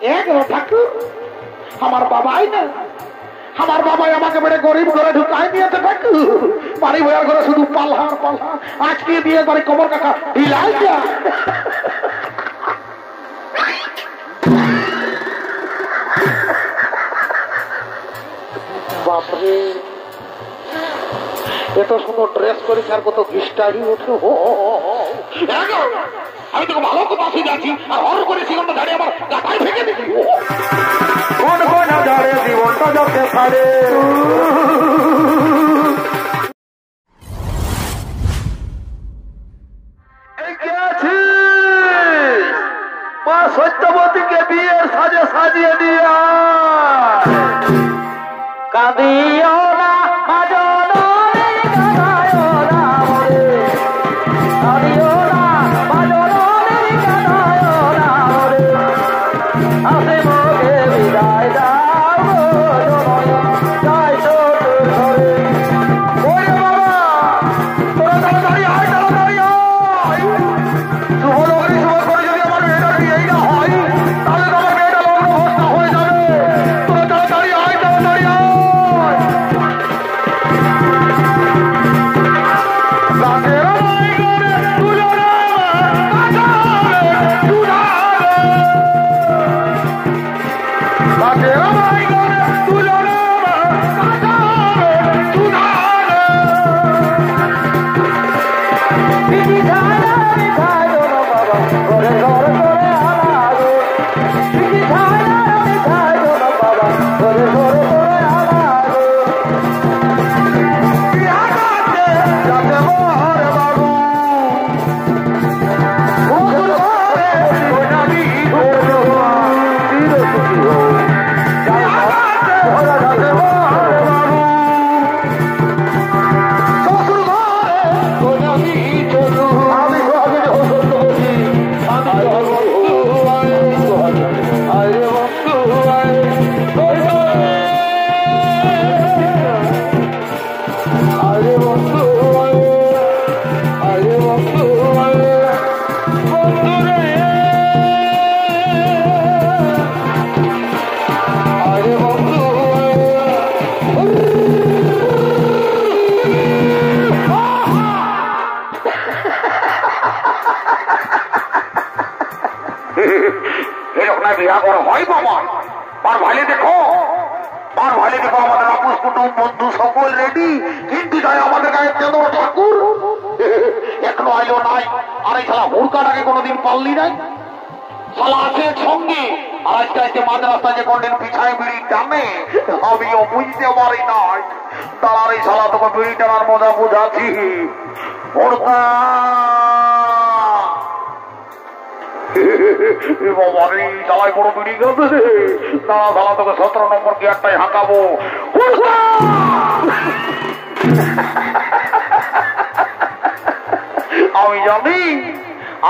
ঠাকুর আমার বাবাই না, আমার বাবাই আমাকে বেড়ে গরিব ঘরে ঢুকাই দিয়েছে ঠাকুর। বাড়ি বয়ার ঘরে শুধু পাল্হার পাল্হা, আজকে দিয়ে বাড়ি কবর কাকা ঢিলাই যা। বাপরে এত সুন্দর ড্রেস করেছে আর কত ঘিষ্টারি উঠলো। আমি তোকে ভালো কথা শিখাচ্ছি আর হর করে জীবনটা দাঁড়িয়ে আমার গাটাই ভেঙে দিবি। কোন কোন দাঁড়ে জীবনটা যতে পারে। মা সত্যবতীকে বিয়ের সাজে সাজিয়ে দিয়া কাঁদিও না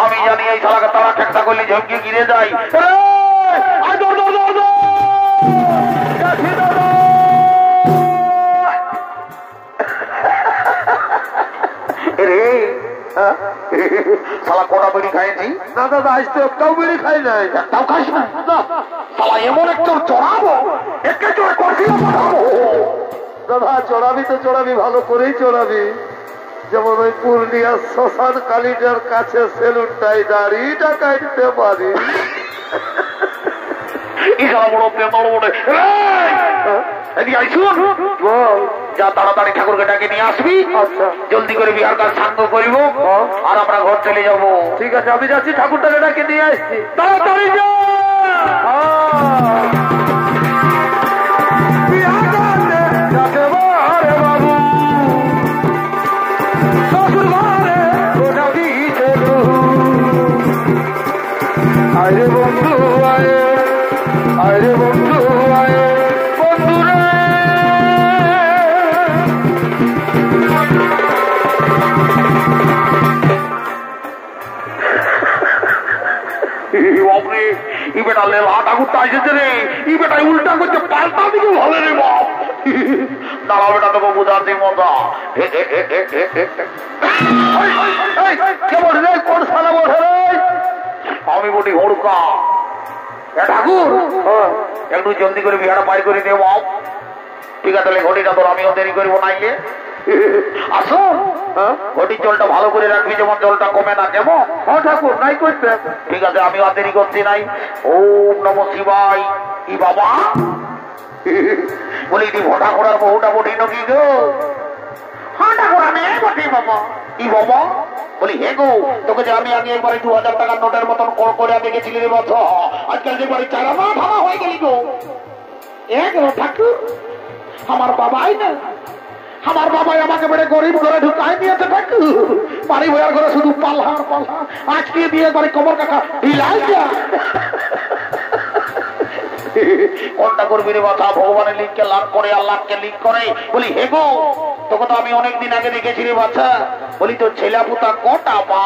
আমি জানি এই শালাকে তারা ঠেকটা করলে ঝমকে গিরে যায়। শালা কটা বিড়ি খাইছি? না দাদা আজ তো একটাও বিড়ি খাই নাই। একটাও খাইস না? শালা এমন একটা চড়াবো, একে চড়ে করছিল পাঠাবো। দাদা চড়াবি তো চড়াবি, ভালো করেই চড়াবি। যেমন ওই পূর্ণিয়া শ্মশান কালীটার কাছে সেলুনটাই দাড়িটা কাটতে পারি। যা তাড়াতাড়ি ঠাকুরকে ডাকে নিয়ে আসবি। আচ্ছা জলদি করে বিহার কাজ সাঙ্গ করিব আর আমরা ঘর চলে যাব। ঠিক আছে আমি যাচ্ছি, ঠাকুরটাকে ডাকে নিয়ে আসছি। তাড়াতাড়ি যা। আরে বন্ধু আয়, আরে বন্ধু আয়, বন্ধু রে। বাপরে ই বেটা লেলা ঠাকুরটা এসেছে রে। ই বেটা উল্টা করছে, পাল্টা দিকে ভালো রে বাপ। দাঁড়া বেটা তোকে বোঝাতে মজা। কেমন রে? কোন সালা বসে রে? আমি বলি হুড়কা। ঠাকুর একটু জলদি করে বিহারা পাই করে দেব। ঠিক আছে, তাহলে ঘটিটা তোর আমিও দেরি করবো নাইলে। আসুন, ঘটির জলটা ভালো করে রাখবি, যেমন জলটা কমে না। কেমন? হ্যাঁ ঠাকুর, নাই করতে। ঠিক আছে, আমিও আর দেরি করছি নাই। ওম নমঃ শিবায়। ই বাবা, বলি তুই ভোটা করার বহুটা বটি নাকি গো? হাঁটা করা নেই বটি বাবা। ই বাবা, বলি হে গো, তোকে যে আমি আগে একবারে 2000 টাকার নোটের মতন কল করে দেখেছিলি রে বছর, আজকাল যে বাড়ি চারা মা ভাবা হয়ে গেলি গো। ঠাকুর, আমার বাবাই না, আমার বাবাই আমাকে বেড়ে গরিব ঘরে ঢুকাই দিয়েছে ঠাকুর। বাড়ি বয়ার ঘরে শুধু পালহার পালহার, আজকে দিয়ে বাড়ি কবর কাকা ঢিলাই যা। কোনটা করবি রে বাছা? ভগবানের লিঙ্ককে লাভ করে, আল্লাহকে লিঙ্ক করে। বলি হে গো, তোকে তো আমি অনেকদিন আগে দেখেছি রে বাচ্চা। বলি তোর ছেলে পুতা কটা মা?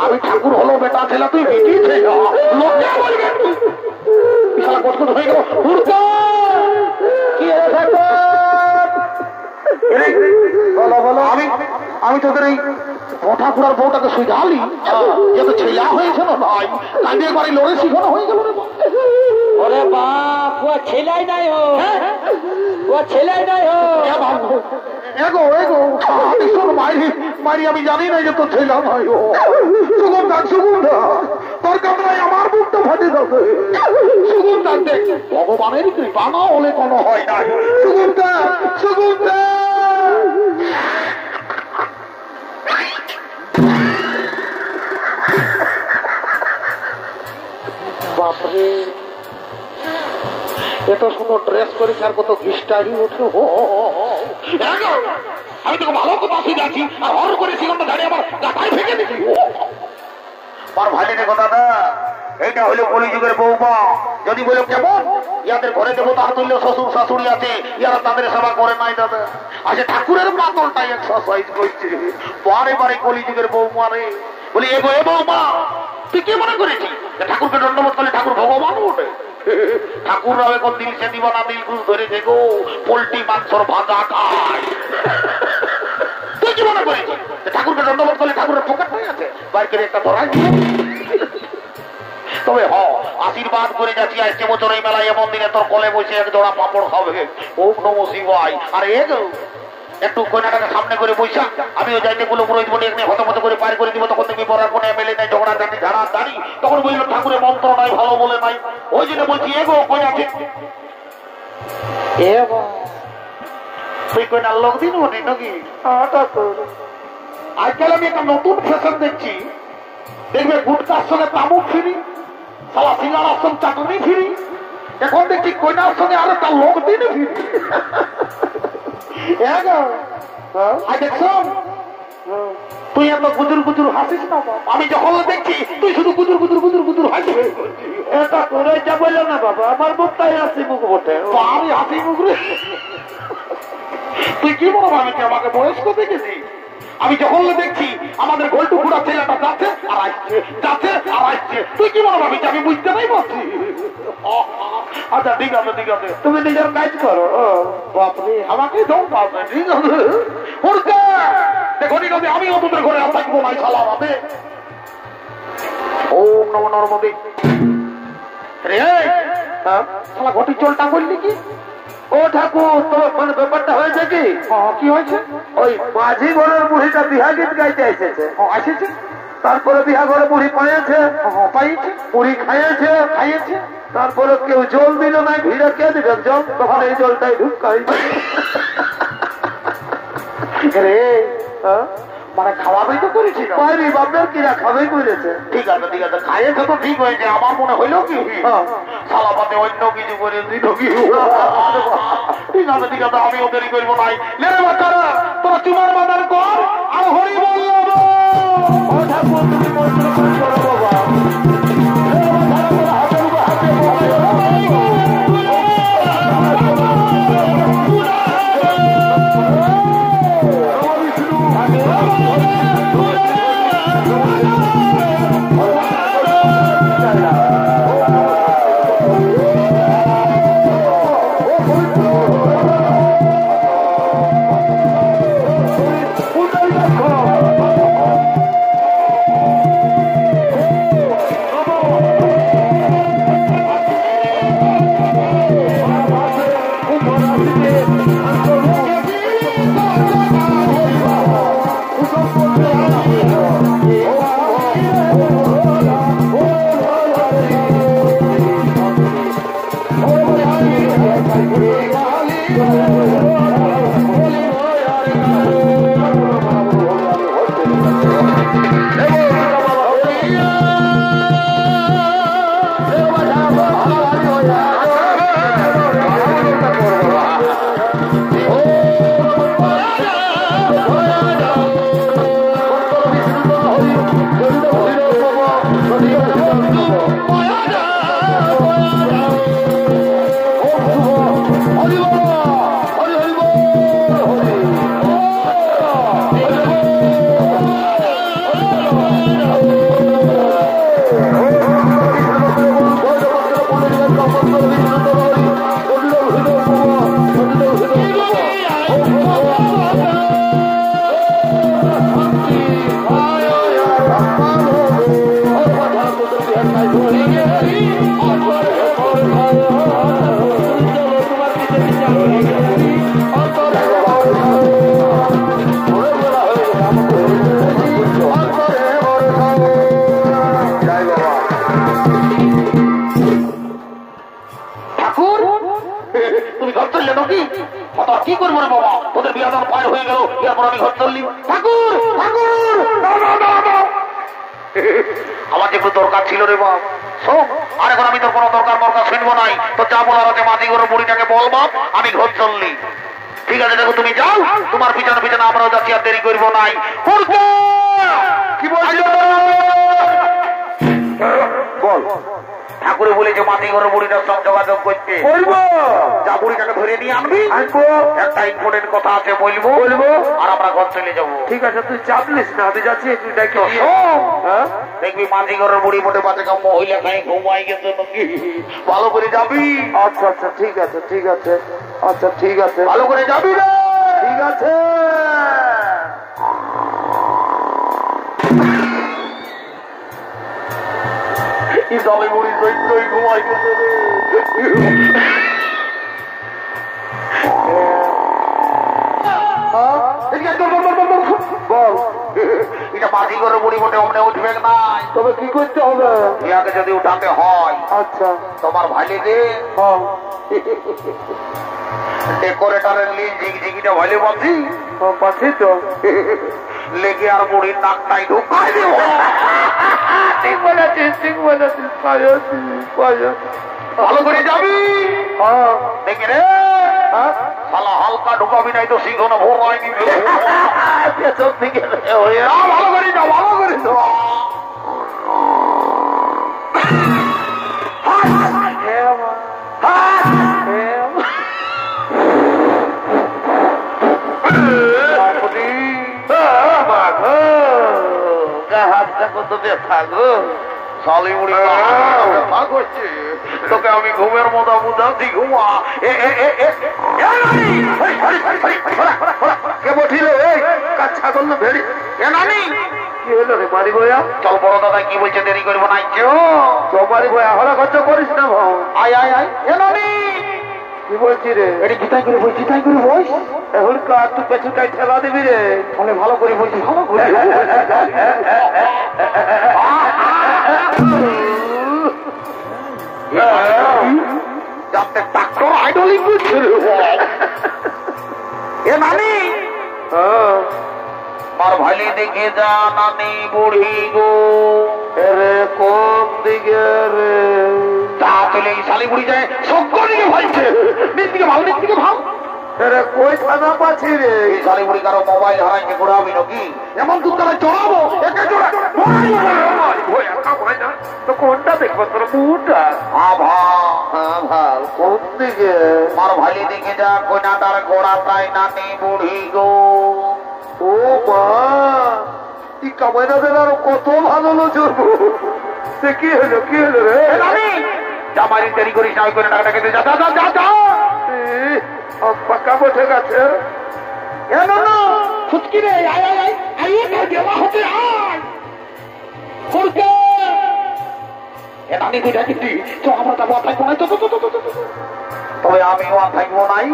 আমি ঠাকুর হলো বেটা ছেলে, তুই বেটি ছেলে, লোকে বলবে বিশালা কটকট হয়ে গেল। আমি তোদের এই ঠাকুরার বউটাকে সুইধালি যেহেতু ছেলা হয়েছে না ভাই, কাঁদিয়ে বাড়ি লড়ে শিখানো হয়ে গেল রে। ওরে বাপ, ও ছেলাই নাই হো, ও ছেলাই নাই হো। এগো এগো মারি, আমি জানি না যে তোর ছেলা নাই হো। সুগন্ধা সুগন্ধা, তোর কামরায় আমার বুকটা ফাটে যাবে। সুগন্ধা দেখ, ভগবানের কৃপা না হলে কোনো হয় না। সুগন্ধা সুগন্ধা, বাপরে এত সুন্দর ড্রেস করেছে আর কত ঘিষ্টারি উঠে। আমি তোকে ভালো কথা শিখাচ্ছি আর হর করে শিখনটা দাঁড়িয়ে আমার গাটাই ভেঙে দিচ্ছি। আমার ভাই রে কথা দা, এইটা হলো কলিযুগের বৌমা। যদি বলো কেমন, ইয়াদের ঘরে দেবো তার তুল্য শ্বশুর শাশুড়ি আছে, ইয়ারা তাদের সেবা করে নাই দাদা। আচ্ছা ঠাকুরের মাতলটাই এক্সারসাইজ করছে। বারে বারে কলিযুগের বৌমা রে। বলি এগো এ বৌমা, তুই কি মনে করেছিস ঠাকুরকে দণ্ডবোধ করলে ঠাকুর ভগবান ওঠে? ঠাকুররাও এখন দিল সে দিবানা দিল ঘুষ ধরেছে গো, পোল্ট্রি মাংসর ভাজা খায়। তুই কি মনে করেছিস ঠাকুরকে দণ্ডবোধ করলে ঠাকুরের পকেট হয়ে আছে? বাইর করে একটা ধরাই। তবে আশীর্বাদ করে যাচ্ছি, আসছে বছর এই মেলায় এমন দিনে তোর কলে বসে এক জোড়া পাপড় খাবে। ওম নমঃ শিবায়। আর একটু কন্যাটাকে সামনে করে বৈশা, আমিও যাইতে গুলো পুরোহিত বলে এখানে হত করে পার করে দিব। তখন তুমি পড়ার কোনে এমএলএ নাই, ঝগড়া জানি ঝাড়া দাঁড়ি। তখন বললো ঠাকুরের মন্ত্র নাই, ভালো বলে নাই। ওই জন্য বলছি এগো কন্যা ঠিক তুই কন্যার লোক দিন বলি নাকি? আজকাল আমি একটা নতুন ফ্যাশন দেখছি, দেখবে গুটকার সঙ্গে তামুক ফিরি, সালা সিঙ্গাড়ার সঙ্গে চাটনি ফিরি। এখন দেখছি কন্যার সঙ্গে আরো তার লোক দিন ফিরি। তুই এত গুজুর গুজুর হাসিস না। আমি যখন দেখছি তুই শুধু গুজুর গুজুর গুজুর গুজুর হাসি। এটা করে যা বললো না বাবা, আমার মুখটাই হাসি মুখ বটে। আমি হাসি মুখ রে। তুই কি মনে ভাবি আমাকে বয়স্ক দেখেছি? আমি যখন দেখছি আমাদের গোলটু পুরা ছেলেটা যাচ্ছে আর আসছে, যাচ্ছে আর আসছে, তুই কি মনে ভাবি আমি বুঝতে নাই পারছি? আচ্ছা ঠিক আছে ঠিক আছে, তুমি নিজের কাজ করো। বাপরে আমাকে দম পাবে। ঠিক আছে দেখো ঠিক আছে, আমি তোদের ঘরে আর থাকবো নাই শালা হবে। ওম নমঃ নরমদে। রে শালা ঘটির চোলটা বললি কি? ও ঠাকুর, তোমার মানে ব্যাপারটা হয়েছে কি? কি হয়েছে? ওই মাঝি ঘরের বুড়িটা বিহা গীত গাইতে এসেছে। আসেছে, তারপরে বিহা ঘরে বুড়ি পাইয়েছে, পাইয়েছে, বুড়ি খাইয়েছে, খাইয়েছে, তারপরে কেউ জল দিল না, ভিড়ে কে দিবে জল? তখন এই জলটাই ঢুকাই রে। মানে খাওয়াবেই তো করেছি, পাইনি বাপের কিনা খাবেই করেছে। ঠিক আছে ঠিক আছে, খাইয়েছে তো ঠিক হয়েছে। আমার মনে হইল কি শালা পাতে অন্য কিছু করেছি। ঠিক আছে ঠিক আছে, আমিও দেরি করবো নাই। লেরে বাচ্চারা তোরা চুমার বাজার কর আর হরি বলল বাবা। কি করবো রে বাবা, তোদের বিয়ে আমার পার হয়ে গেল, এরপর আমি ঘর চললি। ঠাকুর ঠাকুর আমার যে একটু দরকার ছিল রে বাপ, শোন, আর এখন আমি তোর কোনো দরকার মরকার শুনবো নাই, তো যা বলার আছে মাঝি করে বুড়িটাকে বল বাপ, আমি ঘর চললি। ঠিক আছে, দেখো তুমি যাও, তোমার পিছনে পিছনে আমরাও যাচ্ছি, আর দেরি করবো নাই। কি বলছো বল। ঠাকুরে বলেছে মাটি ঘরে বুড়িটার সঙ্গে যোগাযোগ করতে বলবো, যা বুড়িটাকে ধরে নিয়ে আনবি, একটা ইম্পর্টেন্ট কথা আছে বলবো বলবো, আর আমরা ঘর চলে যাবো। ঠিক আছে, তুই চাপ নিস না, আমি যাচ্ছি। দেখবি মাটি ঘরের বুড়ি মোটে পাতে কাম মহিলা খাই ঘুমাই গেছে নাকি, ভালো করে যাবি। আচ্ছা আচ্ছা ঠিক আছে ঠিক আছে, আচ্ছা ঠিক আছে, ভালো করে যাবি রে। ঠিক আছে। দলে বুড়ি দই ঘুমাই গেছে রে। বল, এটা মাঝি করে বুড়ি মোটে অমনে উঠবে নাই, তবে কি করতে হবে? ইয়াকে যদি উঠাতে হয়, আচ্ছা তোমার ভাইলে দে ডেকোরেটরের লিন ঝিকঝিকিটা ভাইলে পাচ্ছি পাচ্ছি তো, লেগে আর বুড়ির নাকটাই ঢুকাই দেব। ঠিক বলেছিস, ঠিক বলেছিস, ভালো করে যাবি। দেখি রে শালা হালকা ঢুকাবি নাই তো সিংহ না ভোর হয়নি। ভালো করে যাও, ভালো করে যাও। তোকে আমি ঘুমের মতো বুঝাচ্ছি, ঘুমা। কে বঠিলে কাচ্ছা করলো ভেড়ি। কি হলো রে বাড়ি বয়া? চল বড় দাদা কি বলছে, দেরি করবো না। বাড়ি বয়া হলা খরচ করিস না ভাও। আয় আয় আয়। কি বলছি রে? এটি চিতাই করে বই, চিতাই করে বই। এখন কার তুই পেছুটাই ঠেলা দিবি রে। ফোনে ভালো করে বলছি, ভালো করে। যাতে ডাক্তার আইডলি বুঝছে এ নানি। মার ভালি দেখে যা নানি বুড়ি গো। রে কোন দিকে রে? তা চলে শালি বুড়ি যায় সজ্ঞ দিকে ভাইছে, নিচ দিকে ভালো, নিচ দিকে ভালো। কই থানা পাচ্ছি রে? এই শালি বুড়ি কারো মোবাইল হারাইকে ঘোরাবি নাকি? এমন তুই তারা চড়াবো, একে চড়া তো কোনটা দেখবো তোর মুটা? কোন দিকে? মার ভালি দিকে যা, কোনাটার ঘোড়া তাই নানি বুড়ি গো। ও মা, এই কামাইনা দেন আরো কত ভালো চলবো। সে কি হলো, কি হলো রে? জামারি দেরি করিস না, ওই করে টাকাটা কেটে যা যা যা যা। পাক্কা বসে গেছে। ফুচকি রে, আয় আয় আয়, আইয়ে তোর দেওয়া হতে আয়। ফুরকে এ নানি তুই ডাকিস, তো আমরা তো আর থাকবো নাই, তো তবে আমিও আর থাকবো নাই।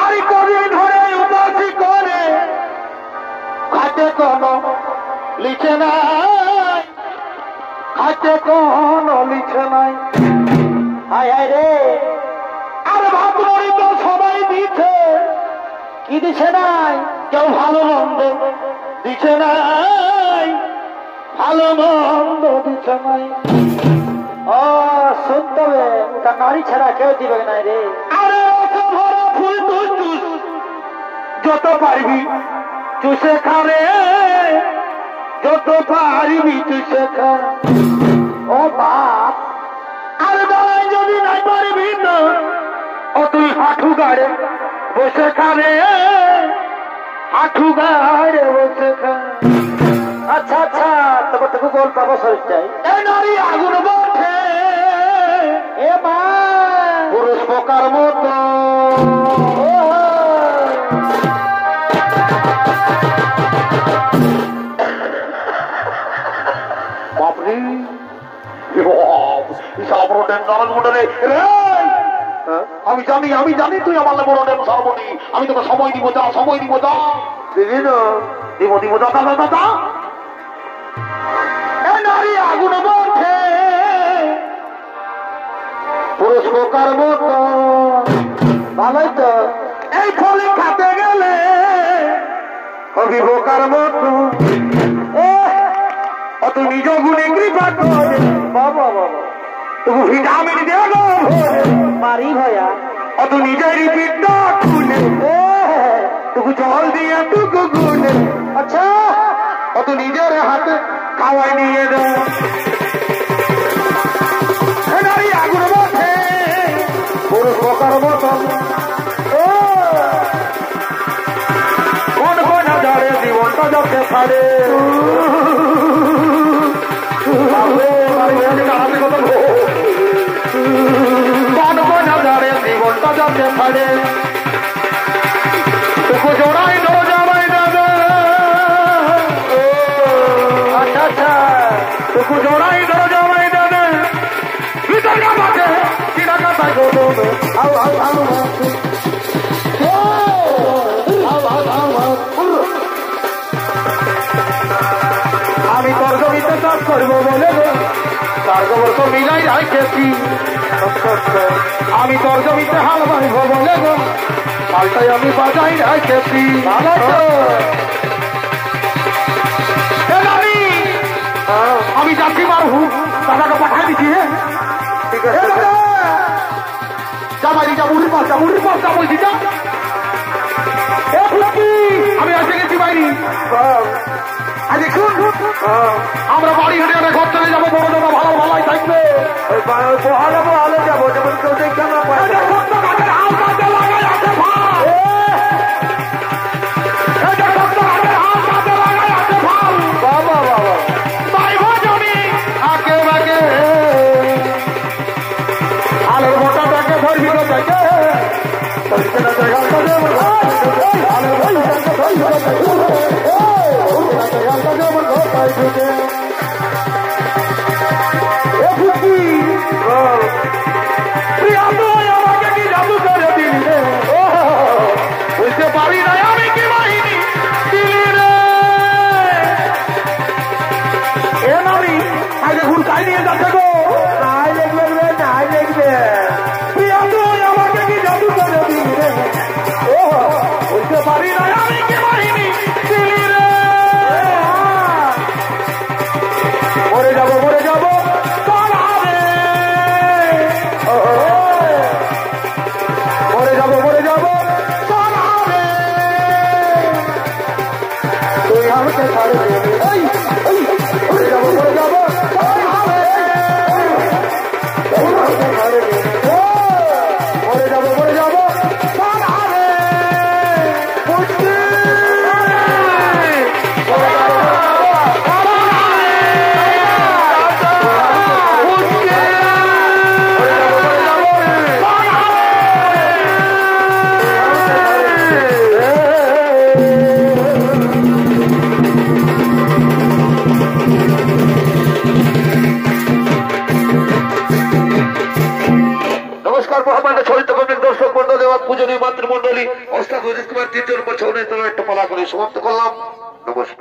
আরে কদিন ধরে উপাসি করে খাতে কোনো লিখে নাই, খাতে কোনো লিখে নাই। হায় হায় রে, আরে ভাবনারি তো সবাই দিচ্ছে, কি দিছে নাই? কেউ ভালো মন্দ দিচ্ছে নাই, ভালো মন্দ দিচ্ছে নাই। ও শুনতে হবে, তা নারী ছাড়া কেউ দিবে নাই রে। আরে রস ভরা ফুল তুই চুষ, যত পারবি চুষে খারে, যত পারবি চুষে খা। ও বাপ, আরে দাঁড়াই যদি নাই পারবি না, ও তুই হাঁটু গাড়ে বসে খারে, হাঁটু গাড়ে বসে খা। আচ্ছা আচ্ছা, তবে তোকে গোল পাবো শরীর চাই। এ নারী আগুন বটে, এ মা, পুরুষ পোকার মতো। বাপরে, আমি জানি তুই আমার বড় সর্বনি, আমি তোকে সময় দিব, যা সময় দিব, যা দিবি না, দিব দিব, যা যা যা যা। নারী আগুন বটে, পুরুষ পোকার মতো। ভালোই তো। এই ফলে খাতে গেলে হবি বোকার মতো। অত নিজ গুণে কৃপা করে বাবা বাবা, তবু ভিটামিন দেব মারি ভয়া। অত নিজেরই পিঠটা খুলে, তবু জল দিয়ে টুকু গুলে। আচ্ছা, অত নিজের হাতে খাওয়াই নিয়ে দেয়। নারী আগুন বটে, পুরুষ বোকার মতো। কোন কোন ঝড়ে জীবনটা যাতে ছাড়ে, কোন কোন ঝড়ে জীবনটা যাতে ছাড়ে, তোকে জোড়াই নো জামাই দাদা। আচ্ছা আচ্ছা, তোকে জোড়াই নো জামাই দাদা, ভিতর কাছে কিনা কাতায় গো দেবে। আউ আউ আউ আমি তোর জমিতে চাষ করবো বলে তার গোবর তো মিলাই রাখেছি। আমি তোর জমিতে হাল বাঁধব বলে গো, হালটাই আমি বাজাই রাখেছি। আমি যাচ্ছি মারবো, দাদাকে পাঠাই দিচ্ছি। ঠিক আছে, যাবাই যা, মুড়ির পাশ যা, মুড়ির পাশ যা বলছি যা। আমি এসে গেছি বাইরে। দেখুন, আমরা বাড়ি হেঁটে হেঁটে ঘর চলে যাবো, বড় দাদা ভালো ভালোই থাকবে। ভালো ভালো যাবো, যেমন কেউ দেখতে না পায়। বাবা বাবা, তাই ভজনি আগে বাগে আলোর মোটাটাকে ধরবি তো থাকে, আমাকে কি জাদু করে দিলি রে, বুঝতে পারি না আমি কি বাহিনী দিলি রে। এ নারী আগে ঘুরকাই নিয়ে যাচ্ছে গো, নাই দেখবে নাই দেখবে। প্রিয়া তুই আমাকে কি জাদু করে দিলি রে, বুঝতে পারি না আমি কি বাহিনী দিলি রে। মরে যাবো মরে যাবো, মরে যাবো মরে যাবো, তুই আমাকে ছাড়ে দেবে। মরে যাবো মরে যাবো, মরে যাবো মরে যাবো, পূজনীয় মাতৃমন্ডলী অষ্টাদশ কুমার 3 নম্বর 6 একটা পালা করে সমাপ্ত করলাম। নমস্কার।